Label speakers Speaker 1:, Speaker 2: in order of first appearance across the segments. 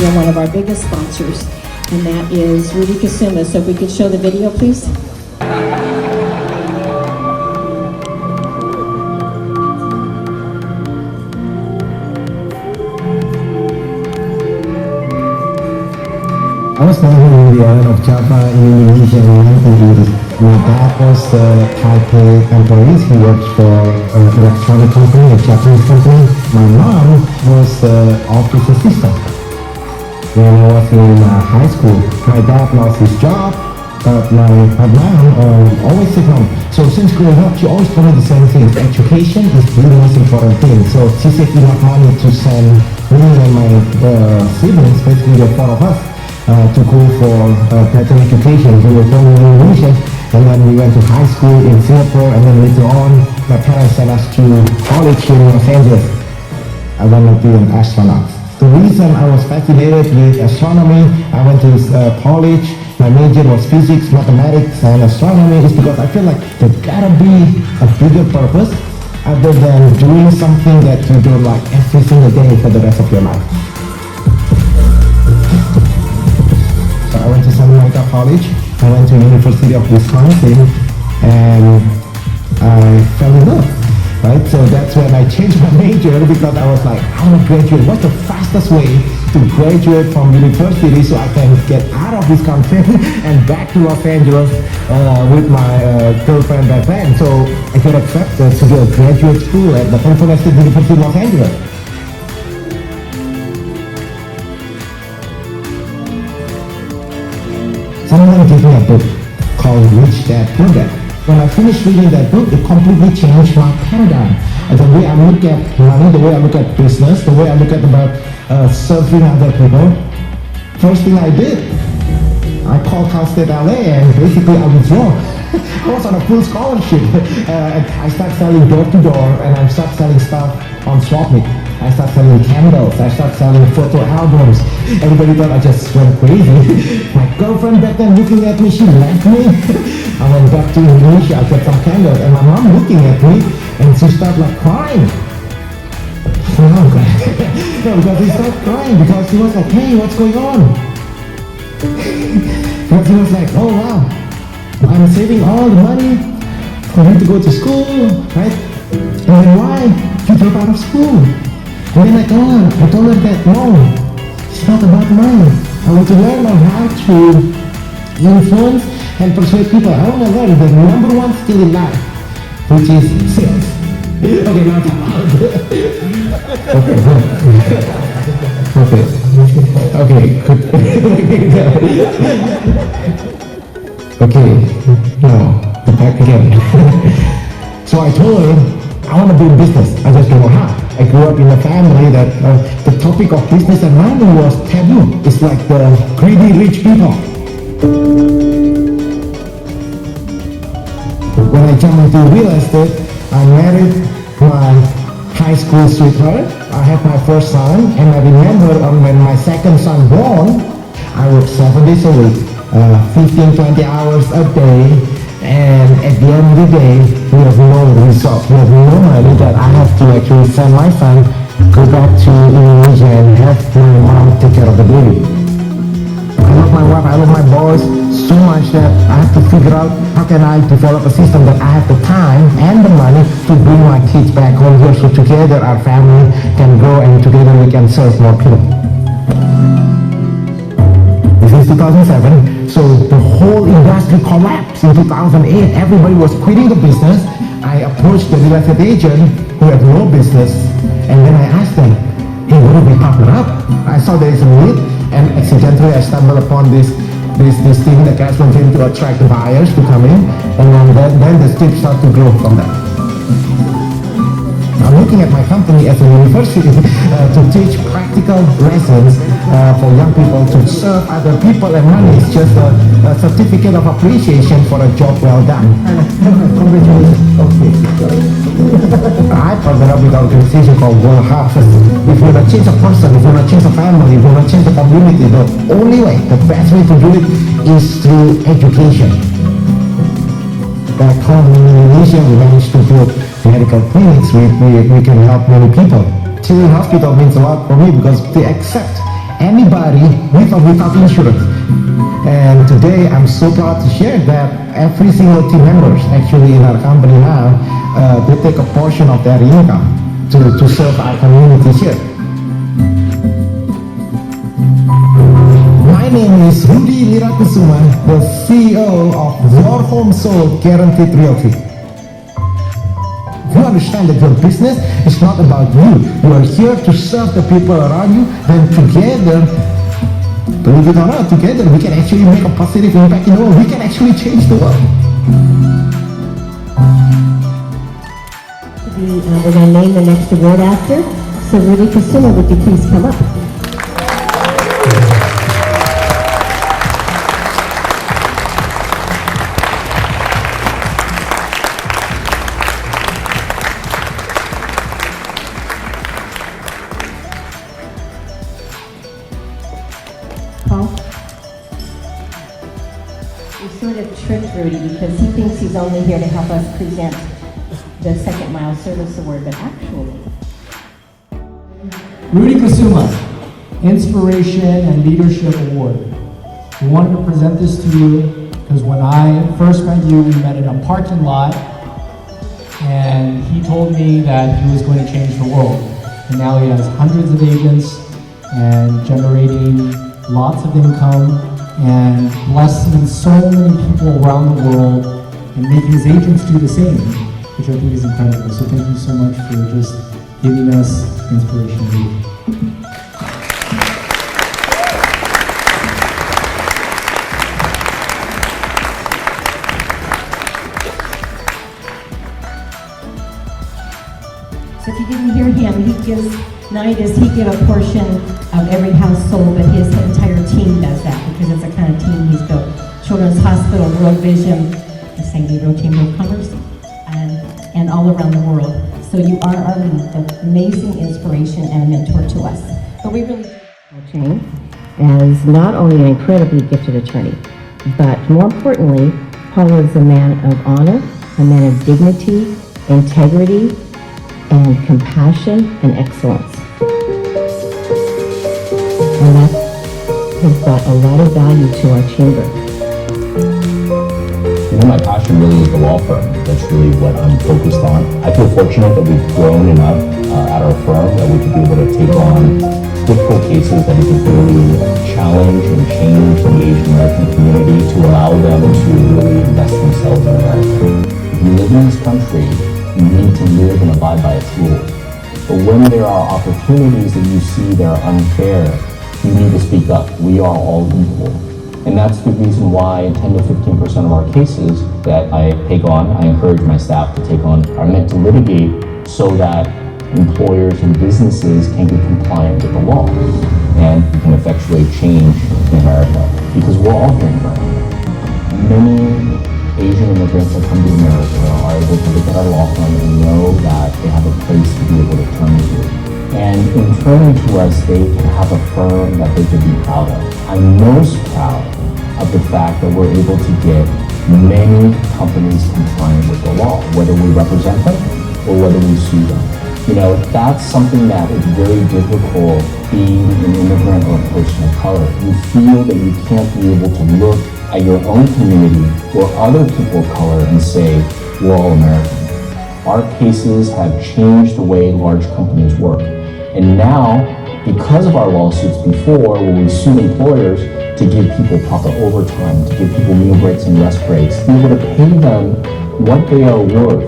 Speaker 1: been one of our biggest sponsors, and that is Rudy Kusuma. So if we could show the video, please.
Speaker 2: I was born in the island of Java in Indonesia in 1980. My dad was a Taipei employee. He worked for an electronic company, a Japanese company. My mom was an office assistant. When I was in high school, my dad lost his job, but my mom always stayed home. So since growing up, she always told me the same thing. Education is the most important thing. So she saved enough money to send me and my siblings, basically the four of us, to go for better education. We were born in Indonesia, and then we went to high school in Singapore, and then later on, my parents sent us to college in Los Angeles. I wanted to be an astronaut. The reason I was fascinated with astronomy, I went to college, my major was physics, mathematics, and astronomy, is because I feel like there gotta be a bigger purpose other than doing something that you do like every single day for the rest of your life. I went to San Gabriel College, I went to University of Wisconsin, and I fell in love, right? So that's when I changed my major, because I was like, I want to graduate. What's the fastest way to graduate from university so I can get out of Wisconsin and back to Los Angeles with my girlfriend back then? So I got accepted to go to graduate school at the California State University in Los Angeles. Someone gave me a book called Rich Dad Poor Dad. When I finished reading that book, it completely changed my paradigm. And the way I look at money, the way I look at business, the way I look at about serving other people. First thing I did, I called Cal State LA and basically I withdrew. I was on a full scholarship. I started selling door to door, and I started selling stuff on SwapMeet. I started selling candles, I started selling photo albums. Everybody thought I just went crazy. My girlfriend back then looking at me, she left me. I went back to Indonesia, I got some candles, and my mom looking at me, and she started like crying. No, because she started crying, because she was like, hey, what's going on? Because she was like, oh wow, I'm saving all the money for me to go to school, right? And then why? You drop out of school. And then I told her that no, it's not about money. I want to learn on how to influence and persuade people. I want to learn the number one skill in life, which is sales. Okay, now okay, good. Okay, no, back again. So I told her, I want to do business, I just don't know how. I grew up in a family that the topic of business and money was taboo. It's like the greedy rich people. When I jumped into real estate, I married my high school sweetheart. I had my first son, and I remember when my second son born, I worked 7 days a week, 15-20 hours a day. And at the end of the day, we have no results. We have no money that I have to actually send my son, go back to Indonesia and have my mom take care of the baby. I love my wife, I love my boys so much that I have to figure out how can I develop a system that I have the time and the money to bring my kids back home here, so together our family can grow and together we can serve more people. This is 2007, so the whole industry collapsed in 2008. Everybody was quitting the business. I approached the real estate agent who had no business, and then I asked them, hey, what if we partner up? I saw there is a need, and accidentally I stumbled upon this thing that guys were going to attract the buyers to come in, and then the steps start to grow from that. I'm looking at my company as a university to teach practical lessons for young people to serve other people, and money is just a certificate of appreciation for a job well done. Congratulations. Okay. I partnered up with an organization called World Harvest. If you want to change a person, if you want to change a family, if you want to change a community, the only way, the best way to do it is through education. Back home in Indonesia, we managed to build medical clinics. We can help many people. Children's hospital means a lot for me because they accept anybody with or without insurance. And today I'm so proud to share that every single team members actually in our company now, they take a portion of their income to serve our community here. My name is Rudy Kusuma, the CEO of Your Home Sold Guaranteed Realty. If you understand that your business is not about you, you are here to serve the people around you, then together, believe it or not, together we can actually make a positive impact in the world. We can actually change the world.
Speaker 1: We're going to name the next award after. So Rudy Kusuma, would you please come up? Paul? We sort of tricked Rudy because he thinks he's only here to help us present the Second Mile Service Award, but actually...
Speaker 3: Rudy Kusuma, Inspiration and Leadership Award. We wanted to present this to you because when I first met you, we met in a parking lot and he told me that he was going to change the world. And now he has hundreds of agents and generating lots of income and blessing so many people around the world and making his agents do the same, which I think is incredible. So thank you so much for just giving us inspiration.
Speaker 1: So if you didn't hear him, he gives, not only does he give a portion of every house sold, but his entire team does that because it's the kind of team he's built. Children's Hospital, World Vision, the San Gabriel Chamber of Commerce, and all around the world. So you are our amazing inspiration and a mentor to us. But we really Paul Cheng as not only an incredibly gifted attorney, but more importantly, Paul is a man of honor, a man of dignity, integrity, and compassion and excellence. And that has brought a lot of value to our chamber.
Speaker 4: You know, my passion really is the law firm. That's really what I'm focused on. I feel fortunate that we've grown enough at our firm that we could be able to take on difficult cases that we can really challenge and change the Asian American community to allow them to really invest themselves in America. If you live in this country, you need to live and abide by its rules. But when there are opportunities that you see that are unfair, you need to speak up. We are all equal. And that's the reason why 10 to 15% of our cases that I take on, I encourage my staff to take on, are meant to litigate so that employers and businesses can be compliant with the law and we can effectuate change in America. Because we're all here in America. Many Asian immigrants that come to America are able to look at our law firm and know that they have a place to be able to turn to. And in turning to us, they can have a firm that they can be proud of. I'm most proud of the fact that we're able to get many companies compliant with the law, whether we represent them or whether we sue them. You know, that's something that is very difficult being an immigrant or a person of color. You feel that you can't be able to look at your own community or other people of color and say, we're all American. Our cases have changed the way large companies work. And now, because of our lawsuits before, where we sued employers to give people proper overtime, to give people meal breaks and rest breaks, to be able to pay them what they are worth.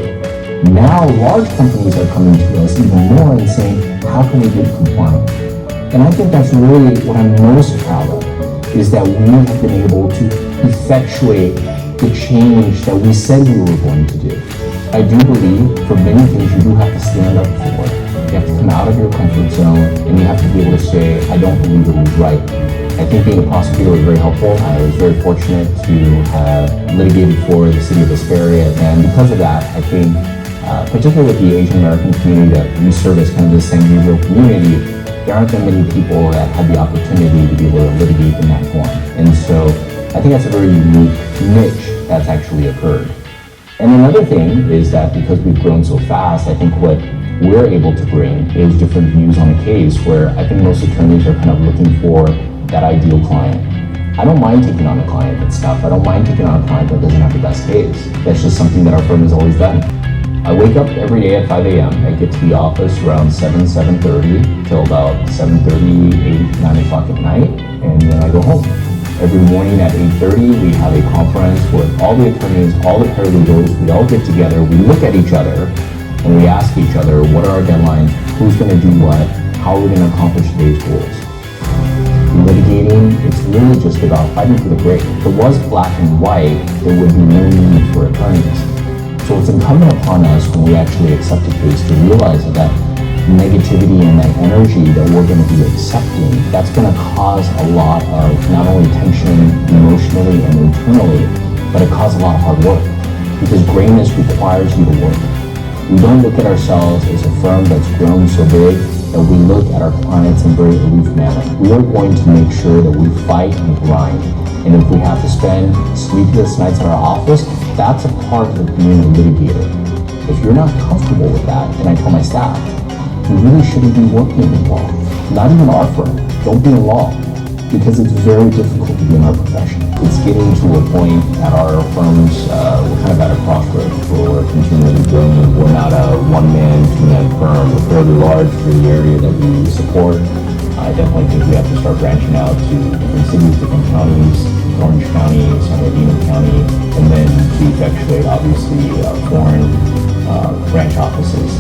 Speaker 4: Now, large companies are coming to us even more and saying, how can we get compliant? And I think that's really what I'm most proud of, is that we have been able to effectuate the change that we said we were going to do. I do believe for many things you do have to stand up for it. You have to come out of your comfort zone and you have to be able to say, I don't believe it was right. I think being a prosecutor was very helpful. I was very fortunate to have litigated for the city of Hesperia, and because of that, I think, particularly with the Asian American community that we serve as kind of the San Gabriel community, there aren't that many people that have the opportunity to be able to litigate in that form. And so I think that's a very unique niche that's actually occurred. And another thing is that because we've grown so fast, I think what we're able to bring is different views on a case, where I think most attorneys are kind of looking for that ideal client. I don't mind taking on a client that's tough. I don't mind taking on a client that doesn't have the best case. That's just something that our firm has always done. I wake up every day at 5 a.m. I get to the office around 7:30 till about 7:30, 8, 9 o'clock at night, and then I go home. Every morning at 8:30, we have a conference with all the attorneys, all the paralegals. We all get together, we look at each other, and we ask each other, what are our deadlines, who's going to do what, how are we going to accomplish today's goals. Litigating, it's really just about fighting for the gray. If it was black and white, there would be no need for attorneys. So it's incumbent upon us, when we actually accept a case, to realize that negativity and that energy that we're going to be accepting, that's going to cause a lot of not only tension emotionally and internally, but it causes a lot of hard work, because grayness requires you to work. We don't look at ourselves as a firm that's grown so big that we look at our clients in a very aloof manner. We are going to make sure that we fight and grind. And if we have to spend sleepless nights at our office, that's a part of being a litigator. If you're not comfortable with that, and I tell my staff, you really shouldn't be working in law. Not even our firm. Don't be in law, because it's very difficult to be in our profession. It's getting to a point at our firms, we're kind of at a crossroads where we're continually growing. We're not a one-man, two-man firm. We're fairly large for the area that we support. I definitely think we have to start branching out to different cities, different counties, Orange County, San Gabriel County, and then to effectuate, obviously, foreign branch offices.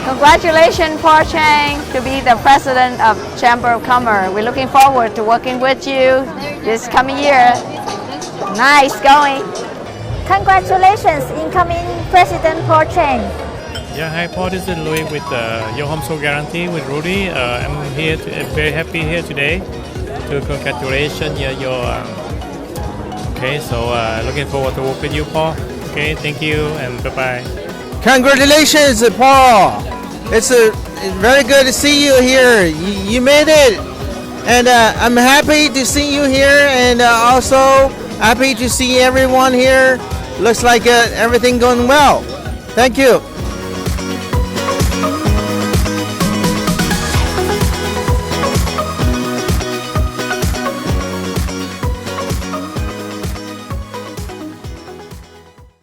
Speaker 5: Congratulations, Paul Cheng, to be the president of Chamber of Commerce. We're looking forward to working with you this coming year. Nice going.
Speaker 6: Congratulations, incoming President Paul Cheng.
Speaker 7: Yeah, hi Paul, this is Louis with Your Home Soul Guarantee with Rudy. I'm here, very happy here today to congratulations okay, so looking forward to work with you, Paul. Okay, thank you and bye-bye.
Speaker 8: Congratulations, Paul. It's very good to see you here. You made it. And I'm happy to see you here, and also happy to see everyone here. Looks like everything going well. Thank you.